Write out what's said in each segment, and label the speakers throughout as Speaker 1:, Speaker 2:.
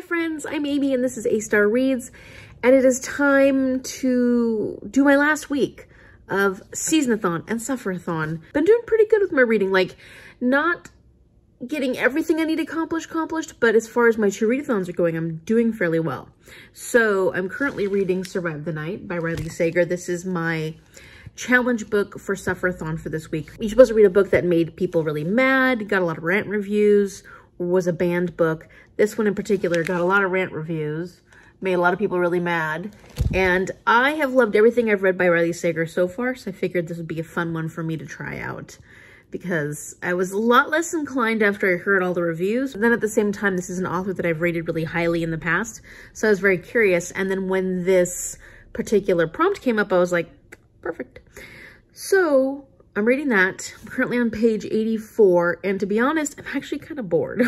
Speaker 1: Hi friends, I'm Amy and this is A-Star Reads, and it is time to do my last week of Seasonathon and Sufferathon. Been doing pretty good with my reading, like not getting everything I need accomplished, but as far as my 2 readathons are going, I'm doing fairly well. So I'm currently reading Survive the Night by Riley Sager. This is my challenge book for Sufferathon for this week. You're supposed to read a book that made people really mad, got a lot of rant reviews, was a banned book. This one in particular got a lot of rant reviews, made a lot of people really mad, and I have loved everything I've read by Riley Sager so far, so I figured this would be a fun one for me to try out because I was a lot less inclined after I heard all the reviews. And then at the same time, this is an author that I've rated really highly in the past, so I was very curious, and then when this particular prompt came up, I was like, perfect. So I'm reading that. I'm currently on page 84, and to be honest, I'm actually kind of bored.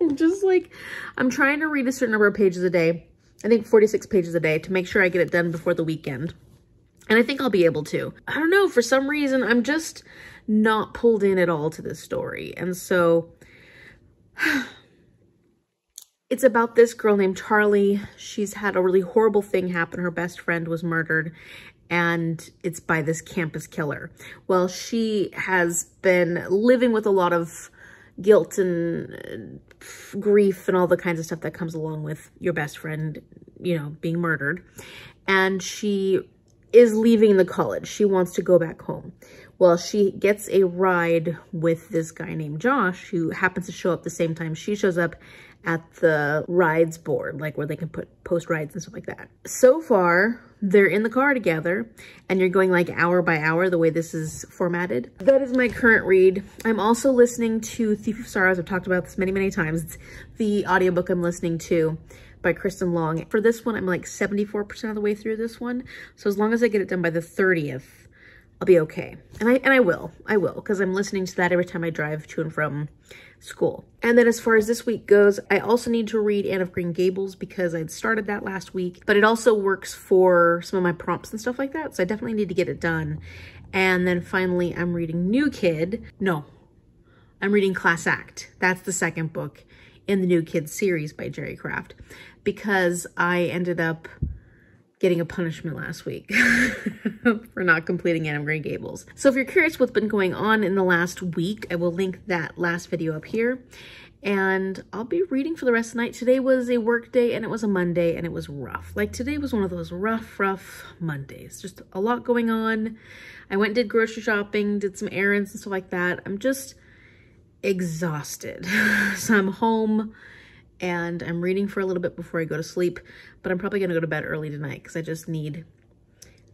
Speaker 1: I'm just like, I'm trying to read a certain number of pages a day. I think 46 pages a day to make sure I get it done before the weekend. And I think I'll be able to. I don't know, for some reason, I'm just not pulled in at all to this story. And so it's about this girl named Charlie. She's had a really horrible thing happen. Her best friend was murdered, and it's by this campus killer. Well, she has been living with a lot of guilt and grief and all the kinds of stuff that comes along with your best friend, you know, being murdered. And she is leaving the college. She wants to go back home. Well, she gets a ride with this guy named Josh, who happens to show up the same time she shows up at the rides board, like where they can post rides and stuff like that. So far, they're in the car together, and you're going like hour by hour the way this is formatted. That is my current read. I'm also listening to Thief of Sorrows. I've talked about this many, many times. It's the audiobook I'm listening to by Kristen Long. For this one, I'm like 74% of the way through this one. So as long as I get it done by the 30th, I'll be okay. And I will, because I'm listening to that every time I drive to and from school. And then as far as this week goes, I also need to read Anne of Green Gables because I'd started that last week, but it also works for some of my prompts and stuff like that. So I definitely need to get it done. And then finally, I'm reading New Kid. No, I'm reading Class Act. That's the second book in the New Kid series by Jerry Craft, because I ended up getting a punishment last week for not completing Anne of Green Gables. So if you're curious what's been going on in the last week, I will link that last video up here. And I'll be reading for the rest of the night. Today was a work day, and it was a Monday, and it was rough. Like today was one of those rough Mondays. Just a lot going on. I went and did grocery shopping, did some errands and stuff like that. I'm just exhausted. So I'm home and I'm reading for a little bit before I go to sleep, but I'm probably gonna go to bed early tonight because I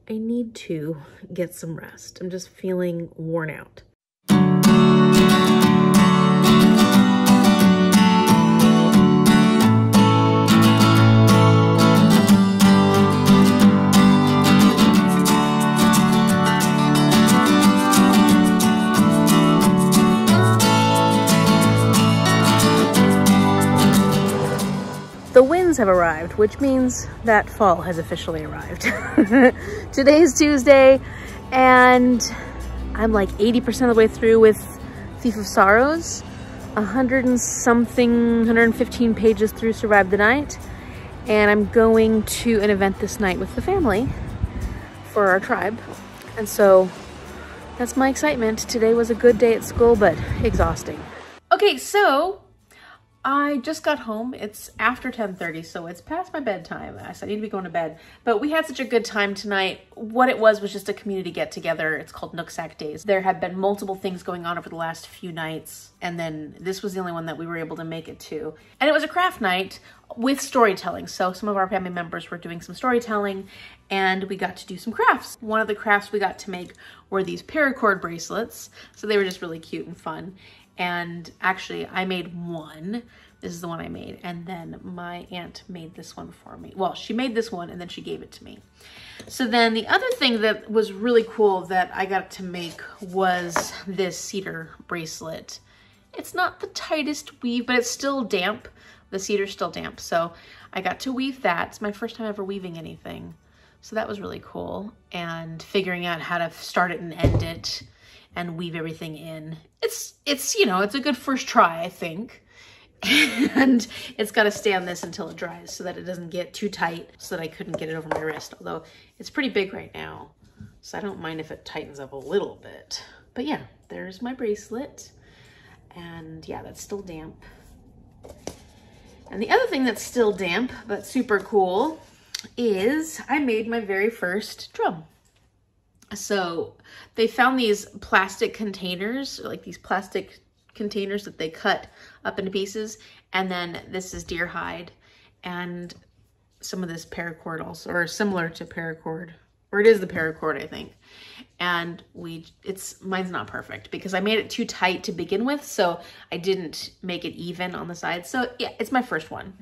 Speaker 1: need to get some rest. I'm just feeling worn out. The winds have arrived, which means that fall has officially arrived. Today is Tuesday, and I'm like 80% of the way through with Thief of Sorrows, 115 pages through Survive the Night, and I'm going to an event this night with the family for our tribe, and so that's my excitement. Today was a good day at school, but exhausting. Okay, so I just got home. It's after 10:30, so it's past my bedtime. So I need to be going to bed. But we had such a good time tonight. What it was just a community get-together. It's called Nooksack Days. There have been multiple things going on over the last few nights, and then this was the only one that we were able to make it to. And it was a craft night with storytelling. So some of our family members were doing some storytelling, and we got to do some crafts. One of the crafts we got to make were these paracord bracelets. So they were just really cute and fun. And actually, I made one. This is the one I made. And then my aunt made this one for me. Well, she made this one and then she gave it to me. So then the other thing that was really cool that I got to make was this cedar bracelet. It's not the tightest weave, but it's still damp. The cedar's still damp. So I got to weave that. It's my first time ever weaving anything. So that was really cool. And figuring out how to start it and end it and weave everything in. It's you know, it's a good first try, I think. and it's got to stay on this until it dries so that it doesn't get too tight, so that I couldn't get it over my wrist, although it's pretty big right now, so I don't mind if it tightens up a little bit. But yeah, there's my bracelet, and yeah, that's still damp. And the other thing that's still damp but super cool is I made my very first drum. So they found these plastic containers, like these plastic containers that they cut up into pieces, and then this is deer hide and some of this paracord also, or similar to paracord, or it is the paracord, I think. And mine's not perfect because I made it too tight to begin with, so I didn't make it even on the sides. So yeah, it's my first one.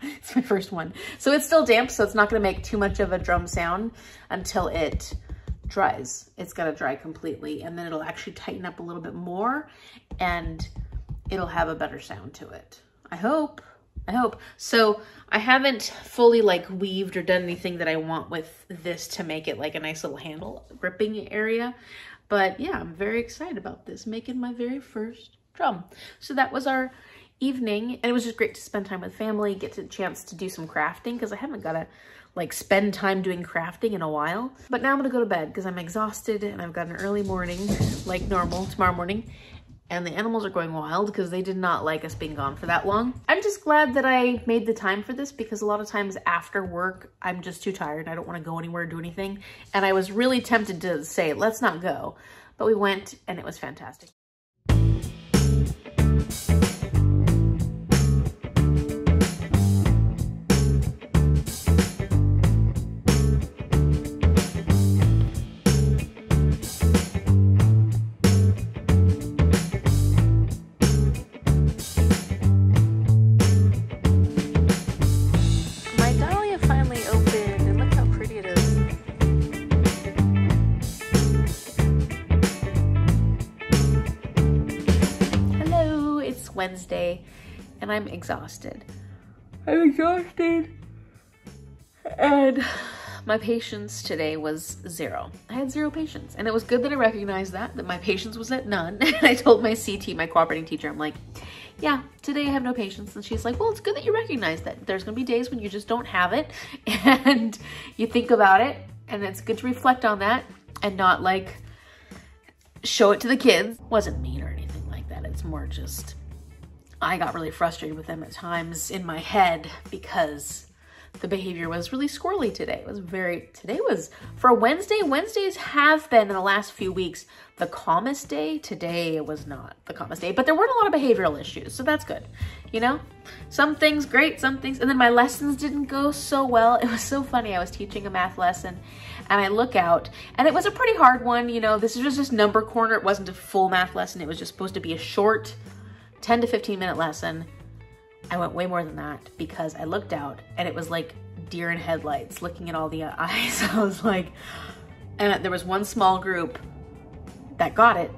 Speaker 1: It's my first one. So it's still damp, so it's not gonna make too much of a drum sound until it dries. It's got to dry completely, and then it'll actually tighten up a little bit more and it'll have a better sound to it. I hope. So I haven't fully like weaved or done anything that I want with this to make it like a nice little handle gripping area. But yeah, I'm very excited about this, making my very first drum. So that was our evening, and it was just great to spend time with family, get a chance to do some crafting, because I haven't got to like spend time doing crafting in a while. But now I'm gonna go to bed because I'm exhausted and I've got an early morning like normal tomorrow morning, and the animals are going wild because they did not like us being gone for that long. I'm just glad that I made the time for this, because a lot of times after work I'm just too tired. I don't want to go anywhere or do anything, and I was really tempted to say let's not go, but we went and it was fantastic. Wednesday, and I'm exhausted. And my patience today was 0. I had 0 patience, and it was good that I recognized that my patience was at none. I told my CT, my cooperating teacher, I'm like, yeah, today I have no patience. And she's like, well, it's good that you recognize that there's gonna be days when you just don't have it, and you think about it, and it's good to reflect on that and not like show it to the kids. Wasn't mean or anything like that. It's more just, I got really frustrated with them at times in my head because the behavior was really squirrely today. Today was, for a Wednesday, Wednesdays have been in the last few weeks the calmest day. Today was not the calmest day, but there weren't a lot of behavioral issues, so that's good. You know, some things great, some things, and then my lessons didn't go so well. It was so funny. I was teaching a math lesson and I look out, and it was a pretty hard one. You know, this was just number corner. It wasn't a full math lesson. It was just supposed to be a short 10 to 15 minute lesson. I went way more than that because I looked out and it was like deer in headlights looking at all the eyes. I was like, and there was one small group that got it,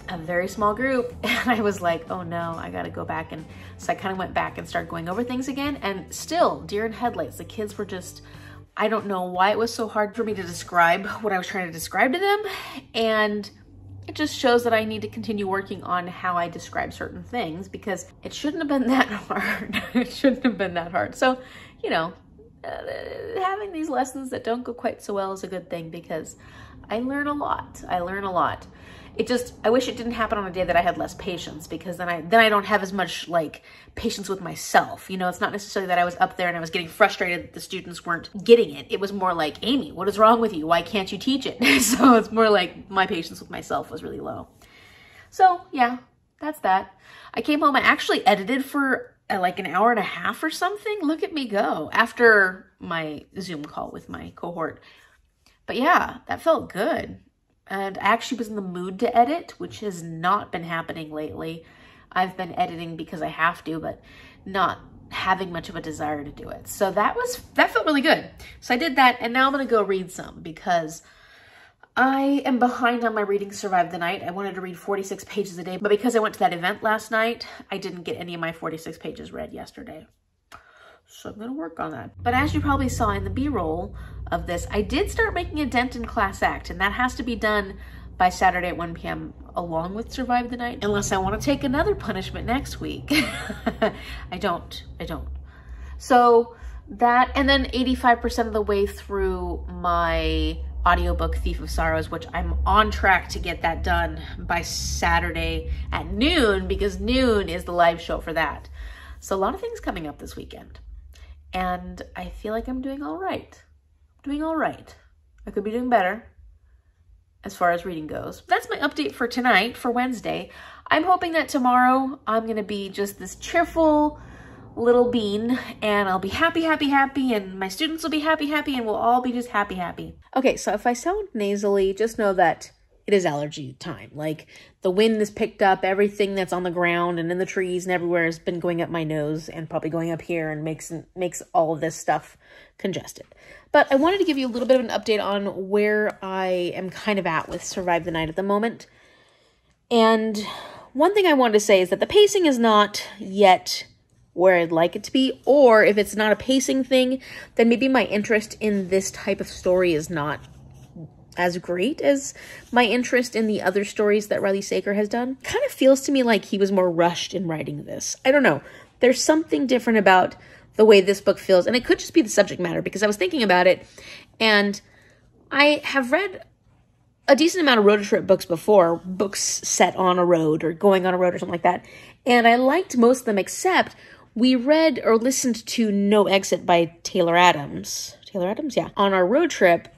Speaker 1: a very small group. And I was like, oh no, I gotta go back. And so I kind of went back and started going over things again, and still deer in headlights. The kids were just, I don't know why it was so hard for me to describe what I was trying to describe to them. And it just shows that I need to continue working on how I describe certain things, because it shouldn't have been that hard. It shouldn't have been that hard. So, you know, having these lessons that don't go quite so well is a good thing, because I learn a lot. I learn a lot. It just, I wish it didn't happen on a day that I had less patience, because then I don't have as much like patience with myself. You know, it's not necessarily that I was up there and I was getting frustrated that the students weren't getting it. It was more like, Amy, what is wrong with you? Why can't you teach it? So it's more like my patience with myself was really low. So yeah, that's that. I came home, I actually edited for like an hour and a half or something. Look at me go after my Zoom call with my cohort. But yeah, that felt good. And I actually was in the mood to edit, which has not been happening lately. I've been editing because I have to, but not having much of a desire to do it. So that felt really good. So I did that, and now I'm gonna go read some because I am behind on my reading Survive the Night. I wanted to read 46 pages a day, but because I went to that event last night, I didn't get any of my 46 pages read yesterday. So I'm gonna work on that. But as you probably saw in the B-roll of this, I did start making a dent in class act, and that has to be done by Saturday at 1 p.m. along with Survive the Night, unless I want to take another punishment next week. I don't. So that, and then 85% of the way through my audiobook Thief of Sorrows, which I'm on track to get that done by Saturday at noon, because noon is the live show for that. So a lot of things coming up this weekend, and I feel like I'm doing all right. I could be doing better as far as reading goes. That's my update for tonight, for Wednesday. I'm hoping that tomorrow I'm going to be just this cheerful little bean, and I'll be happy, and my students will be happy, and we'll all be just happy. Okay, so if I sound nasally, just know that it is allergy time. Like, the wind is picked up, everything that's on the ground and in the trees and everywhere has been going up my nose and probably going up here, and makes all of this stuff congested. But I wanted to give you a little bit of an update on where I am kind of at with Survive the Night at the moment. And one thing I wanted to say is that the pacing is not yet where I'd like it to be, or if it's not a pacing thing, then maybe my interest in this type of story is not as great as my interest in the other stories that Riley Sager has done. Kind of feels to me like he was more rushed in writing this. I don't know. There's something different about the way this book feels, and it could just be the subject matter, because I was thinking about it, and I have read a decent amount of road trip books before, books set on a road or going on a road or something like that, and I liked most of them, except we read or listened to No Exit by Taylor Adams. Yeah. On our road trip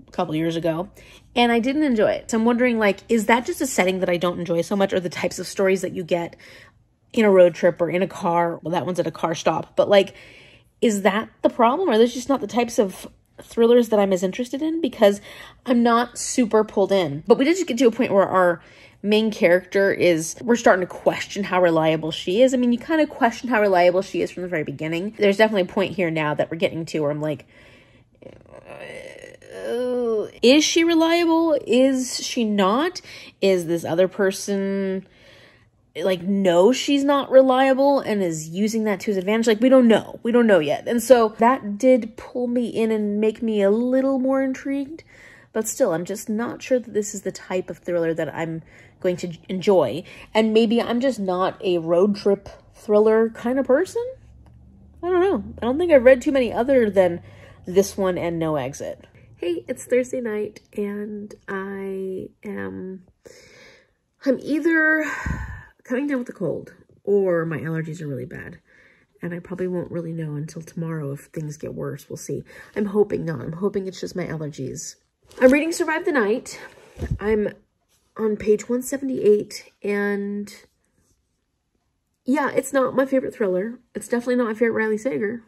Speaker 1: a couple years ago, and I didn't enjoy it. So I'm wondering, like, is that just a setting that I don't enjoy so much, or the types of stories that you get in a road trip or in a car? Well, that one's at a car stop. But, like, is that the problem? Or are those just not the types of thrillers that I'm as interested in? Because I'm not super pulled in. But we did just get to a point where our main character we're starting to question how reliable she is. I mean, you kind of question how reliable she is from the very beginning. There's definitely a point here now that we're getting to where I'm like, is she reliable? Is she not? Is this other person, like, no, she's not reliable and is using that to his advantage? Like, we don't know. We don't know yet. And so that did pull me in and make me a little more intrigued. But still, I'm just not sure that this is the type of thriller that I'm going to enjoy. And maybe I'm just not a road trip thriller kind of person. I don't know. I don't think I've read too many other than this one and No Exit. Hey, it's Thursday night, and I'm either coming down with a cold or my allergies are really bad. And I probably won't really know until tomorrow if things get worse. We'll see. I'm hoping not. I'm hoping it's just my allergies. I'm reading Survive the Night. I'm on page 178, and yeah, it's not my favorite thriller. It's definitely not my favorite Riley Sager.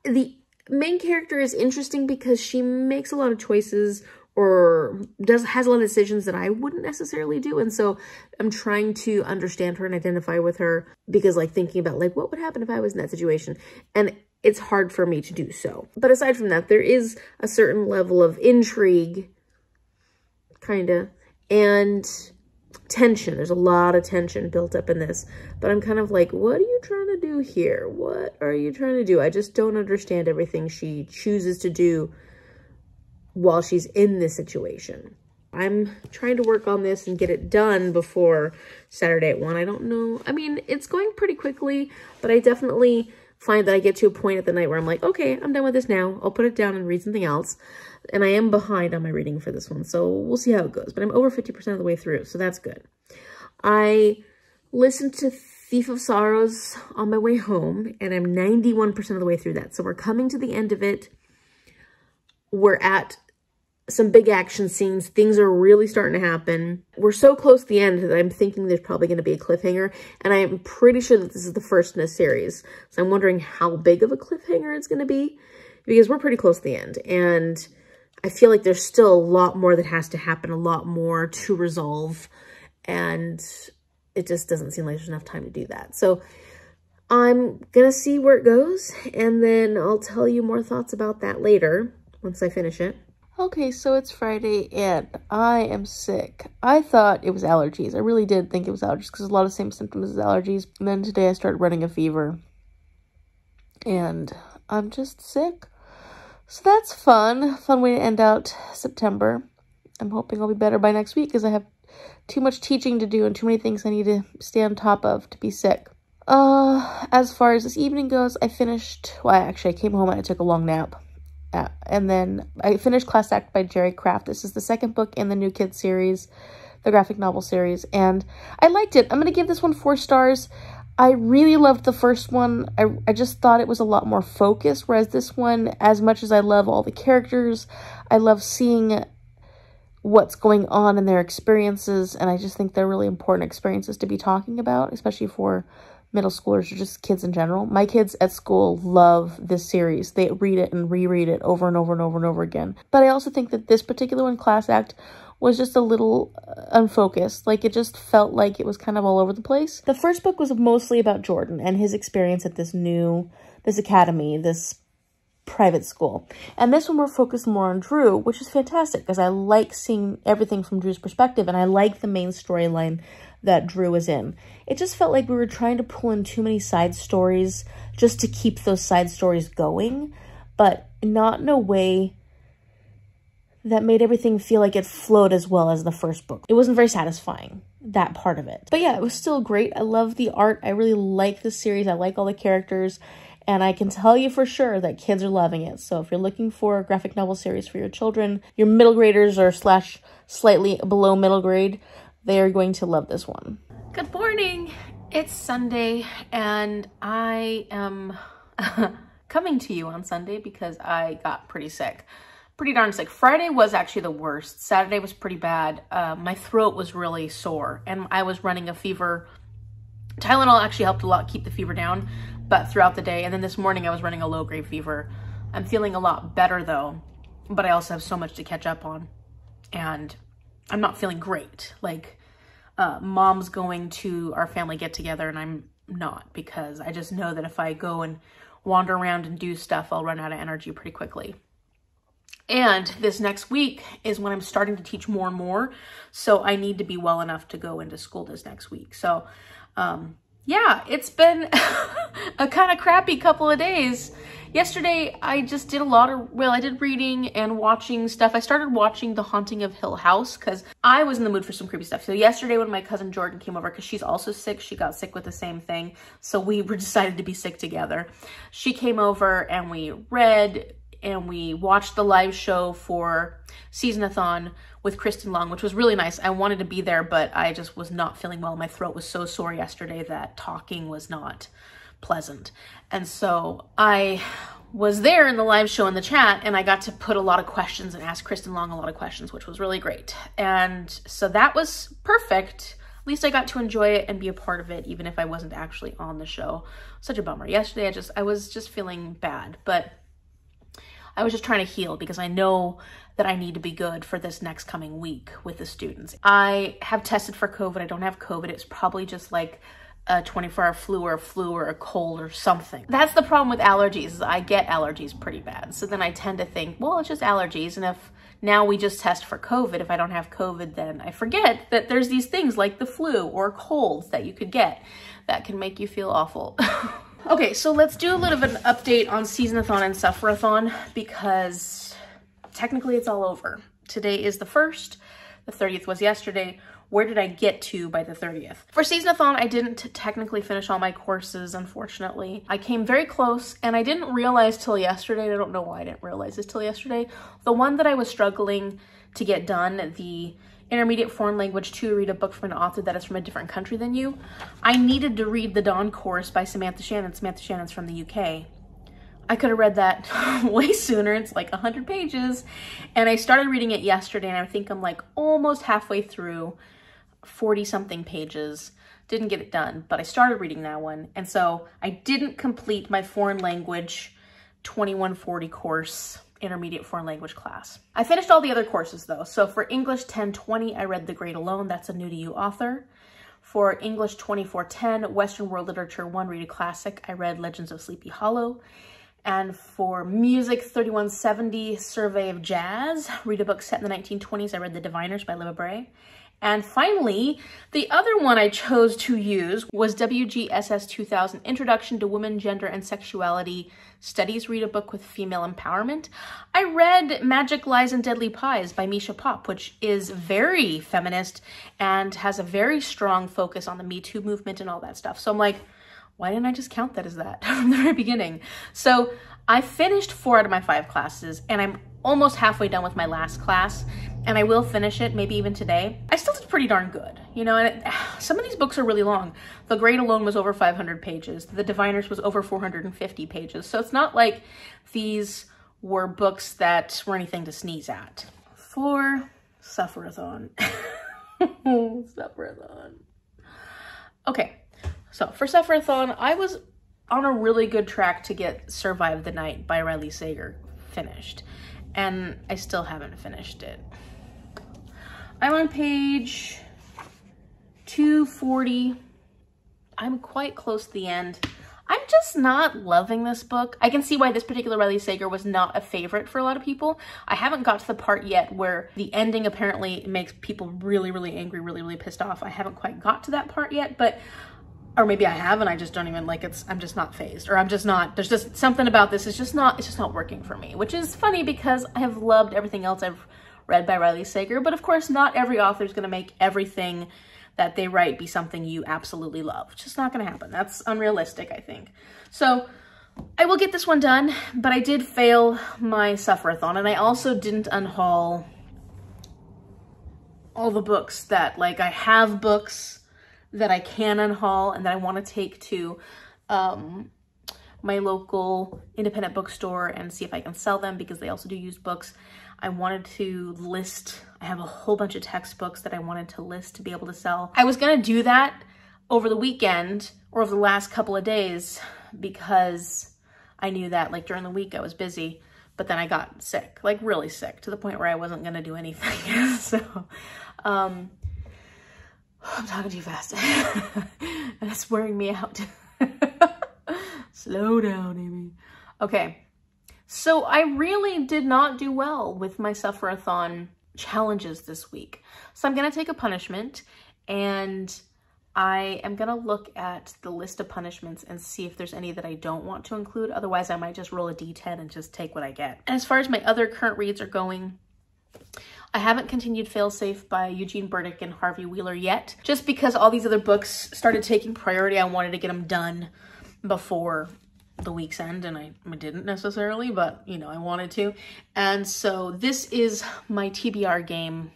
Speaker 1: The main character is interesting because she makes a lot of choices, or has a lot of decisions that I wouldn't necessarily do. And so I'm trying to understand her and identify with her, because, like, thinking about, like, what would happen if I was in that situation? And it's hard for me to do so. But aside from that, there is a certain level of intrigue, kind of, and tension. There's a lot of tension built up in this. But I'm kind of like, what are you trying to do here? What are you trying to do? I just don't understand everything she chooses to do while she's in this situation. I'm trying to work on this and get it done before Saturday at 1. I don't know. I mean, it's going pretty quickly, but I definitely find that I get to a point at the night where I'm like, okay, I'm done with this now. I'll put it down and read something else. And I am behind on my reading for this one, so we'll see how it goes. But I'm over 50% of the way through, so that's good. I listened to Thief of Sorrows on my way home, and I'm 91% of the way through that. So we're coming to the end of it. We're at some big action scenes. Things are really starting to happen. We're so close to the end that I'm thinking there's probably going to be a cliffhanger, and I'm pretty sure that this is the first in a series. So I'm wondering how big of a cliffhanger it's going to be, because we're pretty close to the end, and I feel like there's still a lot more that has to happen, a lot more to resolve, and it just doesn't seem like there's enough time to do that. So I'm going to see where it goes, and then I'll tell you more thoughts about that later once I finish it. Okay, so it's Friday, and I am sick. I thought it was allergies. I really did think it was allergies, because a lot of the same symptoms as allergies. And then today I started running a fever, and I'm just sick. So that's fun. Fun way to end out September. I'm hoping I'll be better by next week because I have too much teaching to do and too many things I need to stay on top of to be sick. As far as this evening goes, I finished, well, actually I came home and I took a long nap. And then I finished Class Act by Jerry Craft. This is the second book in the New Kids series, the graphic novel series, and I liked it. I'm going to give this one 4 stars. I really loved the first one. I just thought it was a lot more focused, whereas this one, as much as I love all the characters, I love seeing what's going on in their experiences, and I just think they're really important experiences to be talking about, especially for middle schoolers or just kids in general. My kids at school love this series. They read it and reread it over and over and over and over again. But I also think that this particular one, Class Act, was just a little unfocused. Like, it just felt like it was kind of all over the place. The first book was mostly about Jordan and his experience at this academy, this private school. And this one we're focused more on Drew, which is fantastic because I like seeing everything from Drew's perspective, and I like the main storyline that Drew is in. It just felt like we were trying to pull in too many side stories just to keep those side stories going, but not in a way that made everything feel like it flowed as well as the first book. It wasn't very satisfying, that part of it. But yeah, it was still great. I love the art. I really like the series. I like all the characters. And I can tell you for sure that kids are loving it. So if you're looking for a graphic novel series for your children, your middle graders or / slightly below middle grade, they are going to love this one. Good morning. It's Sunday and I am coming to you on Sunday because I got pretty sick. Pretty darn sick. Friday was actually the worst. Saturday was pretty bad. My throat was really sore and I was running a fever. Tylenol actually helped a lot keep the fever down, but throughout the day. And then this morning I was running a low-grade fever. I'm feeling a lot better though, but I also have so much to catch up on and I'm not feeling great. Like, mom's going to our family get-together and I'm not, because I just know that if I go and wander around and do stuff, I'll run out of energy pretty quickly. And this next week is when I'm starting to teach more and more. So I need to be well enough to go into school this next week. So, yeah, it's been a kind of crappy couple of days. Yesterday, I just did I did reading and watching stuff. I started watching The Haunting of Hill House because I was in the mood for some creepy stuff. So yesterday when my cousin Jordan came over, because she's also sick, she got sick with the same thing. So we decided to be sick together. She came over and we read and we watched the live show for Seasonathon with Kristen Long, which was really nice. I wanted to be there, but I just was not feeling well. My throat was so sore yesterday that talking was not pleasant. And so I was there in the live show in the chat and I got to put a lot of questions and ask Kristen Long a lot of questions, which was really great. And so that was perfect. At least I got to enjoy it and be a part of it, even if I wasn't actually on the show. Such a bummer. Yesterday, I was just feeling bad, but I was just trying to heal because I know that I need to be good for this next coming week with the students. I have tested for COVID. I don't have COVID. It's probably just like a 24-hour flu or a cold or something. That's the problem with allergies, is I get allergies pretty bad. So then I tend to think, well, it's just allergies. And if now we just test for COVID, if I don't have COVID, then I forget that there's these things like the flu or colds that you could get that can make you feel awful. Okay, so let's do a little bit of an update on Seasonathon and Sufferathon because technically it's all over. Today is the 1st, the 30th was yesterday. Where did I get to by the 30th? For Seasonathon, I didn't technically finish all my courses, unfortunately. I came very close and I didn't realize till yesterday, and I don't know why I didn't realize this till yesterday, the one that I was struggling to get done, the Intermediate Foreign Language to read a book from an author that is from a different country than you. I needed to read the Dawn course by Samantha Shannon. Samantha Shannon's from the UK. I could have read that way sooner. It's like 100 pages. And I started reading it yesterday and I think I'm like almost halfway through, 40 something pages. Didn't get it done, but I started reading that one. And so I didn't complete my foreign language 2140 course, intermediate foreign language class. I finished all the other courses though. So for English 1020, I read The Great Alone. That's a new to you author. For English 2410, Western World Literature 1, read a classic, I read Legends of Sleepy Hollow. And for Music 3170, Survey of Jazz, read a book set in the 1920s, I read The Diviners by Liva Bray. And finally, the other one I chose to use was WGSS 2000, Introduction to Women, Gender, and Sexuality Studies, Read a Book with Female Empowerment. I read Magic, Lies, and Deadly Pies by Misha Pop, which is very feminist and has a very strong focus on the Me Too movement and all that stuff. So I'm like, why didn't I just count that as that from the very beginning? So I finished 4 out of my 5 classes, and I'm almost halfway done with my last class, and I will finish it maybe even today. I still did pretty darn good, you know, and some of these books are really long. The Great alone was over 500 pages. The Diviners was over 450 pages. So it's not like these were books that were anything to sneeze at. For Sufferathon. Sufferathon. Okay, so for Sufferathon, I was on a really good track to get Survive the Night by Riley Sager finished, and I still haven't finished it. I'm on page 240. I'm quite close to the end. I'm just not loving this book. I can see why this particular Riley Sager was not a favorite for a lot of people. I haven't got to the part yet where the ending apparently makes people really, really angry, really, really pissed off. I haven't quite got to that part yet, but or maybe I have and I just don't even like it. I'm just not phased, or I'm just not, there's just something about this. It's just not working for me, which is funny because I have loved everything else I've read by Riley Sager. But of course, not every author is going to make everything that they write be something you absolutely love. It's just not going to happen. That's unrealistic, I think. So I will get this one done, but I did fail my Sufferathon, and I also didn't unhaul all the books that, like, I have books that I can unhaul and that I want to take to my local independent bookstore and see if I can sell them, because they also do used books. I wanted to list, I have a whole bunch of textbooks that I wanted to list to be able to sell. I was going to do that over the weekend or over the last couple of days because I knew that, like, during the week I was busy, but then I got sick, like really sick, to the point where I wasn't going to do anything. So, I'm talking too fast. That's wearing me out. Slow down, Amy. Okay. So I really did not do well with my Sufferathon challenges this week. So I'm going to take a punishment, and I am going to look at the list of punishments and see if there's any that I don't want to include. Otherwise, I might just roll a D10 and just take what I get. And as far as my other current reads are going, I haven't continued Failsafe by Eugene Burdick and Harvey Wheeler yet, just because all these other books started taking priority. I wanted to get them done before the week's end, and I didn't necessarily, but you know, I wanted to. And so this is my TBR game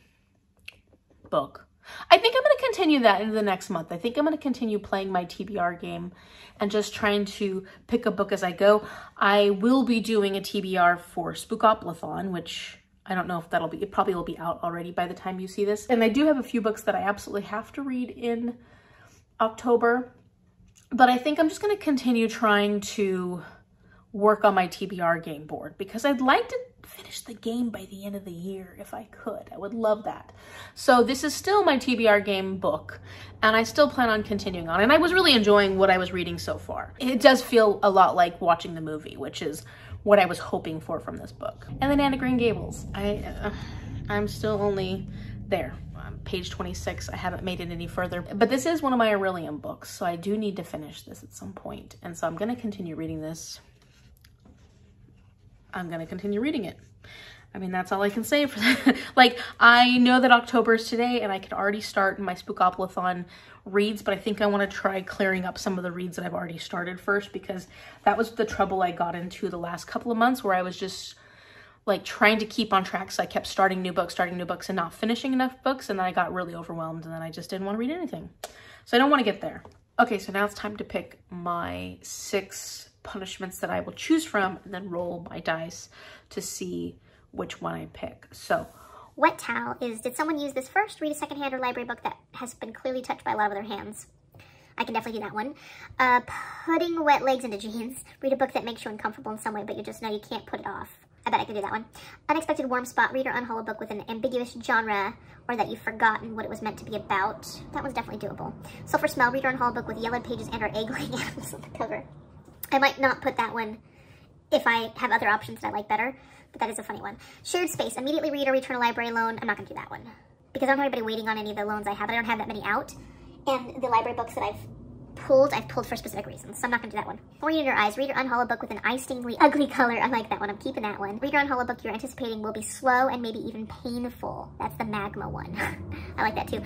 Speaker 1: book. I think I'm going to continue that into the next month. I think I'm going to continue playing my TBR game and just trying to pick a book as I go. I will be doing a TBR for Spookoplathon, which I don't know if that'll be, it probably will be out already by the time you see this. And I do have a few books that I absolutely have to read in October, but I think I'm just going to continue trying to work on my TBR game board, because I'd like to finish the game by the end of the year if I could. I would love that. So this is still my TBR game book, and I still plan on continuing on. And I was really enjoying what I was reading so far. It does feel a lot like watching the movie, which is what I was hoping for from this book. And then Anne of Green Gables. I'm still only there. Page 26. I haven't made it any further, but this is one of my Aurelian books, so I do need to finish this at some point. And so I'm going to continue reading this. I'm going to continue reading it. I mean, that's all I can say for that. Like, I know that October is today, and I could already start my Spookoplathon reads, but I think I want to try clearing up some of the reads that I've already started first, because that was the trouble I got into the last couple of months, where I was just like trying to keep on track. So I kept starting new books and not finishing enough books, and then I got really overwhelmed, and then I just didn't want to read anything. So I don't want to get there. Okay, so now it's time to pick my 6 punishments that I will choose from, and then roll my dice to see which one I pick. So
Speaker 2: Wet Towel is, did someone use this first? Read a secondhand or library book that has been clearly touched by a lot of other hands. I can definitely do that one. Putting wet legs into jeans. Read a book that makes you uncomfortable in some way, but you just know you can't put it off. I bet I can do that one. Unexpected warm spot. Read or unhaul a book with an ambiguous genre, or that you've forgotten what it was meant to be about. That one's definitely doable. Sulfur Smell. Read or unhaul a book with yellowed pages and or egg-laying animals on the cover. I might not put that one if I have other options that I like better, but that is a funny one. Shared Space. Immediately read or return a library loan. I'm not going to do that one. because I don't have anybody waiting on any of the loans I have. I don't have that many out. And the library books that I've pulled for specific reasons. So I'm not going to do that one. Read in Your Eyes. Read your unhollow book with an eye-stingingly ugly color. I like that one. I'm keeping that one. Read your unhollow book you're anticipating will be slow and maybe even painful. That's the magma one. I like that too.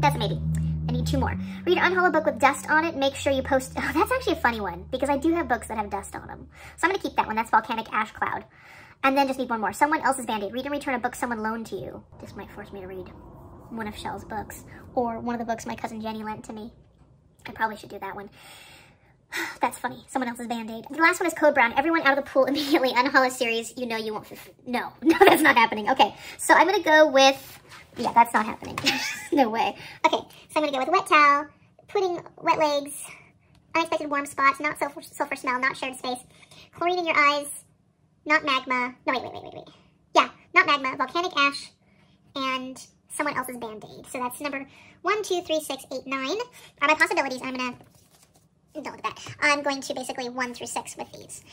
Speaker 2: That's a maybe. I need 2 more. Read your unhollow book with dust on it. Make sure you post... Oh, that's actually a funny one because I do have books that have dust on them. So I'm going to keep that one. That's Volcanic Ash Cloud. And then just need 1 more. Someone Else's Band-Aid. Read and return a book someone loaned to you. This might force me to read one of Shell's books or one of the books my cousin Jenny lent to me. I probably should do that one. That's funny. Someone Else's Band-Aid. The last one is Code Brown. Everyone out of the pool immediately. Unhollow series. You know you won't... No, that's not happening. Okay, so I'm going to go with... Yeah, that's not happening. No way. Okay, so I'm going to go with Wet Towel, Pudding Wet Legs, Unexpected Warm Spots, Not Sulfur Smell, Not Shared Space, Chlorine in Your Eyes, Not Magma. No, wait. Yeah, Not Magma, Volcanic Ash, and Someone Else's Band-Aid. So that's number 1, 2, 3, 6, 8, 9 are my possibilities. I'm going to don't look at that. I'm going to basically 1 through 6 with these.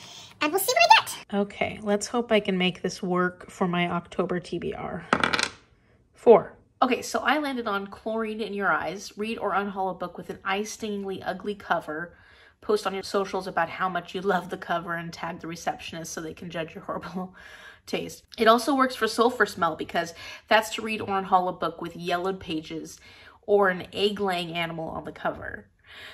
Speaker 2: And we'll see what I get.
Speaker 1: Okay, let's hope I can make this work for my October TBR. 4. Okay, so I landed on Chlorine in Your Eyes. Read or unhollow book with an eye-stingingly ugly cover. Post on your socials about how much you love the cover and tag the receptionist so they can judge your horrible taste. It also works for Sulfur Smell because that's to read or unhollow book with yellowed pages or an egg-laying animal on the cover.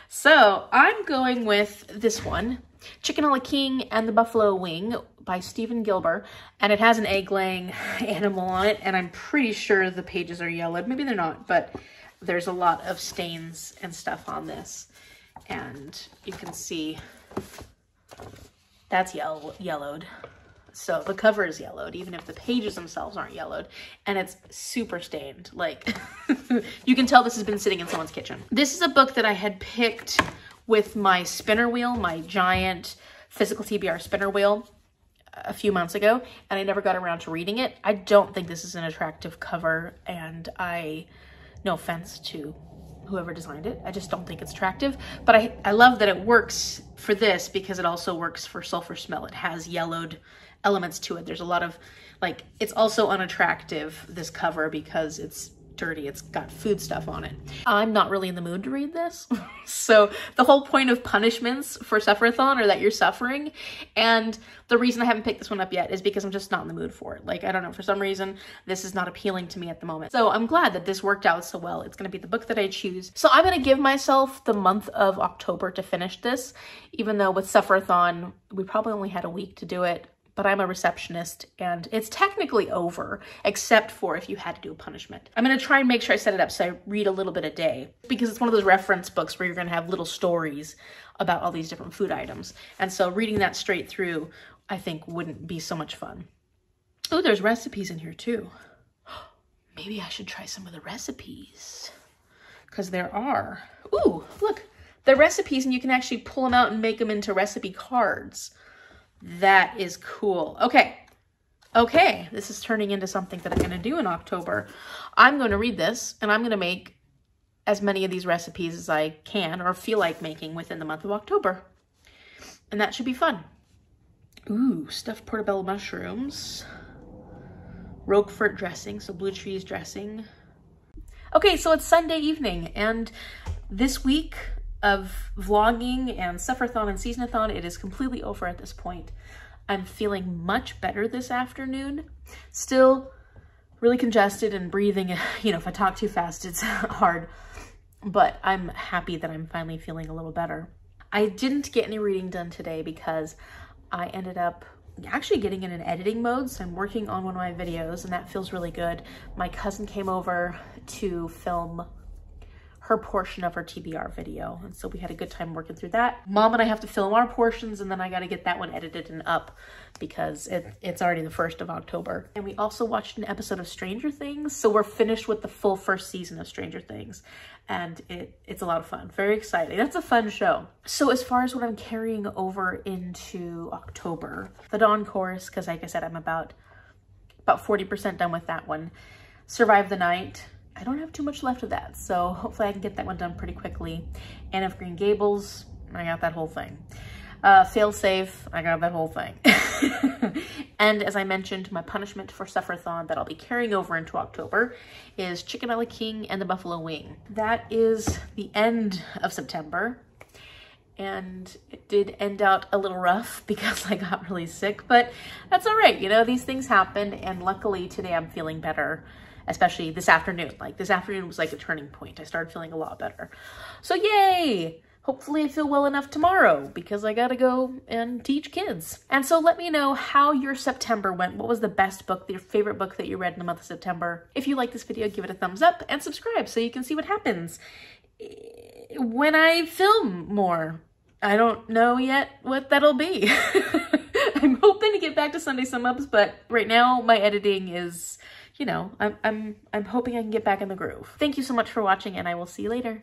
Speaker 1: So I'm going with this one, Chicken a la King and the Buffalo Wing by Stephen Gilbert, and it has an egg-laying animal on it, and I'm pretty sure the pages are yellowed. Maybe they're not, but there's a lot of stains and stuff on this, and you can see that's yellowed. So the cover is yellowed, even if the pages themselves aren't yellowed, and it's super stained. Like, you can tell this has been sitting in someone's kitchen. This is a book that I had picked with my spinner wheel, my giant physical TBR spinner wheel, a few months ago, and I never got around to reading it. I don't think this is an attractive cover, and no offense to whoever designed it, I just don't think it's attractive, but I love that it works for this because it also works for Sulfur Smell. It has yellowed elements to it. There's a lot of, like, it's also unattractive, this cover, because it's dirty. It's got food stuff on it. I'm not really in the mood to read this. So the whole point of punishments for Sufferathon are that you're suffering. And the reason I haven't picked this one up yet is because I'm just not in the mood for it. Like, I don't know, for some reason, this is not appealing to me at the moment. So I'm glad that this worked out so well. It's going to be the book that I choose. So I'm going to give myself the month of October to finish this, even though with Sufferathon, we probably only had a week to do it. But I'm a receptionist and it's technically over, except for if you had to do a punishment. I'm gonna try and make sure I set it up so I read a little bit a day, because it's one of those reference books where you're gonna have little stories about all these different food items. And so reading that straight through, I think wouldn't be so much fun. Oh, there's recipes in here too. Maybe I should try some of the recipes, because there are. Ooh, look, they're recipes and you can actually pull them out and make them into recipe cards. That is cool. Okay, this is turning into something that I'm going to do in October. I'm going to read this and I'm going to make as many of these recipes as I can or feel like making within the month of October. And that should be fun. Ooh, stuffed portobello mushrooms, Roquefort dressing, so blue cheese dressing. Okay, so it's Sunday evening, and this week of vlogging and Sufferathon and Seasonathon, it is completely over at this point. I'm feeling much better this afternoon. Still really congested and breathing, you know, if I talk too fast, it's hard. But I'm happy that I'm finally feeling a little better. I didn't get any reading done today because I ended up actually getting in an editing mode, so I'm working on one of my videos, and that feels really good. My cousin came over to film her portion of her TBR video, and so we had a good time working through that. Mom and I have to film our portions, and then I got to get that one edited and up because it's already the 1st of October. And we also watched an episode of Stranger Things, so we're finished with the full 1st season of Stranger Things, and it's a lot of fun. Very exciting. That's a fun show. So as far as what I'm carrying over into October, the Dawn Chorus, because like I said, I'm about 40% done with that one. Survive the Night. I don't have too much left of that, so hopefully I can get that one done pretty quickly. Anne of Green Gables, I got that whole thing. Fail safe, I got that whole thing. And as I mentioned, my punishment for Sufferathon that I'll be carrying over into October is Chicken a la King and the Buffalo Wing. That is the end of September. And it did end out a little rough because I got really sick, but that's all right. You know, these things happen, and luckily today I'm feeling better, especially this afternoon. Like this afternoon was like a turning point. I started feeling a lot better. So yay! Hopefully I feel well enough tomorrow because I gotta go and teach kids. And so let me know how your September went. What was the best book, your favorite book that you read in the month of September? If you like this video, give it a thumbs up and subscribe so you can see what happens when I film more. I don't know yet what that'll be. I'm hoping to get back to Sunday Sum Ups, but right now my editing is, you know, I'm hoping I can get back in the groove. Thank you so much for watching, and I will see you later.